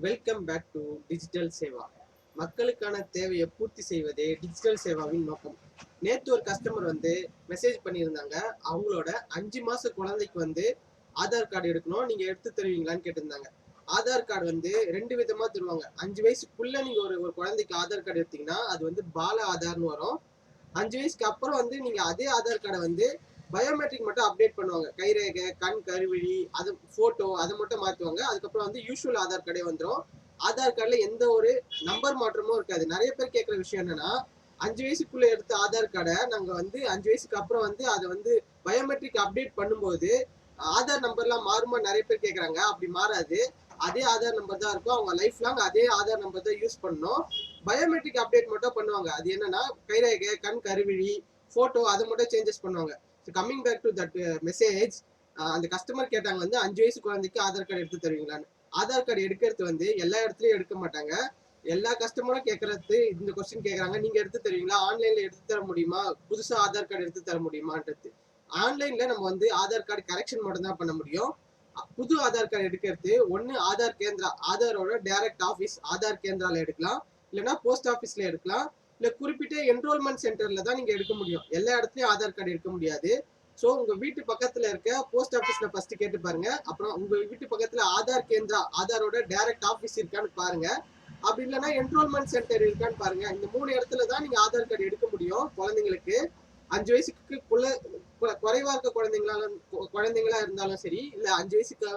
Welcome back to digital Seva. மக்களுக்கான தேவையை பூர்த்தி செய்வதே டிஜிட்டல் சேவாவின் நோக்கம். நேற்று ஒரு கஸ்டமர் மெசேஜ் பண்ணியிருந்தாங்க. அவங்களோட 5 மாச குழந்தைக்கு ஆதார் கார்டு எடுக்கணும், நீங்க எடுத்து தருவீங்களான்னு கேட்டிருந்தாங்க. ஆதார் கார்டு 2 விதமா தருவாங்க. 5 வயசுக்குள்ள நீங்க ஒரு குழந்தைக்கு ஆதார் கார்டு எடுத்தீங்கன்னா அது பால ஆதார்னு வரும். 5 வயசுக்கு அப்புறம் நீங்க அதே ஆதார் கார்டை பயோமெட்ரிக் மட்டும் அப்டேட் பண்ணுவாங்க. கைரேகை, கண் கருவிழி, அது போட்டோ அதை மட்டும் மாற்றுவாங்க. அதுக்கப்புறம் யூஸ்வல் ஆதார் கார்டே வந்துடும். ஆதார் கார்டுல எந்த ஒரு நம்பர் மாற்றமும் இருக்காது. நிறைய பேர் கேட்குற விஷயம் என்னன்னா, 5 வயசுக்குள்ள எடுத்த ஆதார் கார்டை நாங்க 5 வயசுக்கு அப்புறம் அதை பயோமெட்ரிக் அப்டேட் பண்ணும்போது ஆதார் நம்பர்லாம் மாறுமா நிறைய பேர் கேட்குறாங்க. அப்படி மாறாது. அதே ஆதார் நம்பர் தான் இருக்கும். அவங்க லைஃப் லாங் அதே ஆதார் நம்பர் தான் யூஸ் பண்ணணும். பயோமெட்ரிக் அப்டேட் மட்டும் பண்ணுவாங்க. அது என்னன்னா, கைரேகை, கண் கருவிழி, போட்டோ அதை மட்டும் சேஞ்சஸ் பண்ணுவாங்க. Coming back to that message, அந்த கஸ்டமர் கேட்டாங்க 5 வயசு குழந்தைக்கு ஆதார் கார்டு எடுத்து தருவீங்களான்னு. ஆதார் கார்டு எடுக்கிறது எல்லா இடத்துலயும் எடுக்க மாட்டாங்க. எல்லா கஸ்டமரும் கேட்கறது இந்த கொஸ்டின் கேட்கறாங்க, நீங்க எடுத்து தருவீங்களா, ஆன்லைன்ல எடுத்து தர முடியுமா, புதுசா ஆதார் கார்டு எடுத்து தர முடியுமான்றது. ஆன்லைன்ல நம்ம ஆதார் கார்டு கரெக்ஷன் மட்டும் தான் பண்ண முடியும். புது ஆதார் கார்டு எடுக்கிறது ஒன்னு ஆதார் கேந்திரா, ஆதாரோட டைரக்ட் ஆபீஸ் ஆதார் கேந்திரால எடுக்கலாம், இல்லைன்னா போஸ்ட் ஆபீஸ்ல எடுக்கலாம், இல்ல குறிப்பிட்ட என்ரோல்மெண்ட் சென்டர்ல தான் நீங்க எடுக்க முடியும். எல்லா இடத்துலயும் ஆதார் கார்டு எடுக்க முடியாது. ஸோ உங்க வீட்டு பக்கத்துல இருக்க போஸ்ட் ஆபீஸ்ல ஃபர்ஸ்ட் கேட்டு பாருங்க. அப்புறம் உங்க வீட்டு பக்கத்துல ஆதார் கேந்திரா, ஆதாரோட டைரக்ட் ஆபீஸ் இருக்கான்னு பாருங்க. அப்படி இல்லைன்னா என்ரோல்மெண்ட் சென்டர் இருக்கான்னு பாருங்க. இந்த 3 இடத்துல தான் நீங்க ஆதார் கார்டு எடுக்க முடியும். குழந்தைங்களுக்கு 5 வயசுக்கு குறைவா இருக்க குழந்தைங்களா இருந்தாலும் சரி, இல்ல 5 வயசுக்கு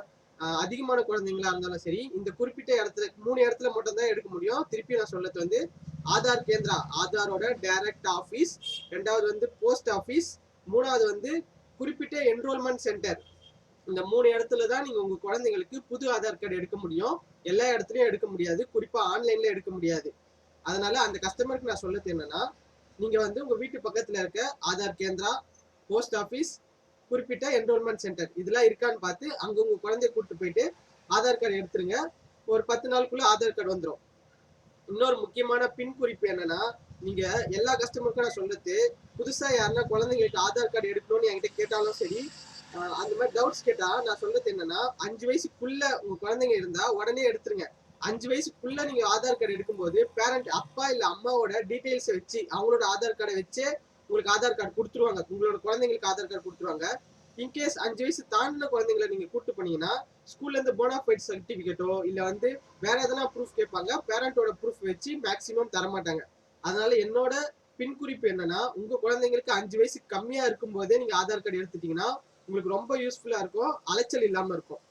அதிகமான குழந்தைங்களா இருந்தாலும் சரி, இந்த குறிப்பிட்ட இடத்துல 3 இடத்துல மட்டும் தான் எடுக்க முடியும். திருப்பி நான் சொல்றது ஆதார் கேந்திரா, ஆதாரோட டைரக்ட் ஆபீஸ், ரெண்டாவது போஸ்ட் ஆபீஸ், மூணாவது குறிப்பிட்ட என்ரோல்மெண்ட் சென்டர். இந்த 3 இடத்துல தான் நீங்க உங்க குழந்தைங்களுக்கு புது ஆதார் கார்டு எடுக்க முடியும். எல்லா இடத்துலயும் எடுக்க முடியாது, குறிப்பா ஆன்லைன்ல எடுக்க முடியாது. அதனால அந்த கஸ்டமருக்கு நான் சொல்றது என்னன்னா, நீங்க உங்க வீட்டு பக்கத்துல இருக்க ஆதார் கேந்திரா, போஸ்ட் ஆபீஸ், குறிப்பிட்ட என்ரோல்மெண்ட் சென்டர் இதெல்லாம் இருக்கான்னு பார்த்து அங்க உங்க குழந்தைய கூட்டு போயிட்டு ஆதார் கார்டு எடுத்துருங்க. ஒரு 10 நாளுக்குள்ள ஆதார் கார்டு வந்துடும். இன்னொரு முக்கியமான பின் குறிப்பு என்னன்னா, நீங்க எல்லா கஸ்டமருக்கும் நான் சொல்றது, புதுசா யாருன்னா குழந்தைங்களுக்கு ஆதார் கார்டு எடுக்கணும்னு என்கிட்ட கேட்டாலும் சரி, அந்த மாதிரி டவுட்ஸ் கேட்டா நான் சொல்றது என்னன்னா, 5 வயசுக்குள்ள உங்க குழந்தைங்க இருந்தா உடனே எடுத்துருங்க. 5 வயசுக்குள்ள நீங்க ஆதார் கார்டு எடுக்கும்போது பேரண்ட், அப்பா இல்ல அம்மாவோட டீடைல்ஸ் வச்சு, அவங்களோட ஆதார் கார்டை வச்சு உங்களுக்கு ஆதார் கார்டு கொடுத்துருவாங்க. உங்களோட குழந்தைங்களுக்கு ஆதார் கார்டு கொடுத்துருவாங்க. இன்கேஸ் 5 வயசு தாண்டின குழந்தைங்களை நீங்க கூட்டு பண்ணீங்கன்னா, ஸ்கூல்ல இருந்து போனாஃபைட் சர்டிபிகேட்டோ இல்ல வேற எதனா ப்ரூஃப் கேட்பாங்க. பேரண்டோட ப்ரூஃப் வச்சு மேக்சிமம் தரமாட்டாங்க. அதனால என்னோட பின் குறிப்பு என்னன்னா, உங்க குழந்தைங்களுக்கு 5 வயசு கம்மியா இருக்கும் போதே நீங்க ஆதார் கார்டு எடுத்துட்டீங்கன்னா உங்களுக்கு ரொம்ப யூஸ்ஃபுல்லா இருக்கும், அலைச்சல் இல்லாம இருக்கும்.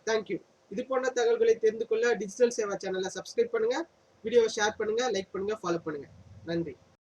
தேங்க்யூ. இது போன்ற தகவல்களை தெரிந்து கொள்ள டிஜிட்டல் சேவா சேனலை சப்ஸ்கிரைப் பண்ணுங்க, வீடியோவை ஷேர் பண்ணுங்க, லைக் பண்ணுங்க, ஃபாலோ பண்ணுங்க. நன்றி.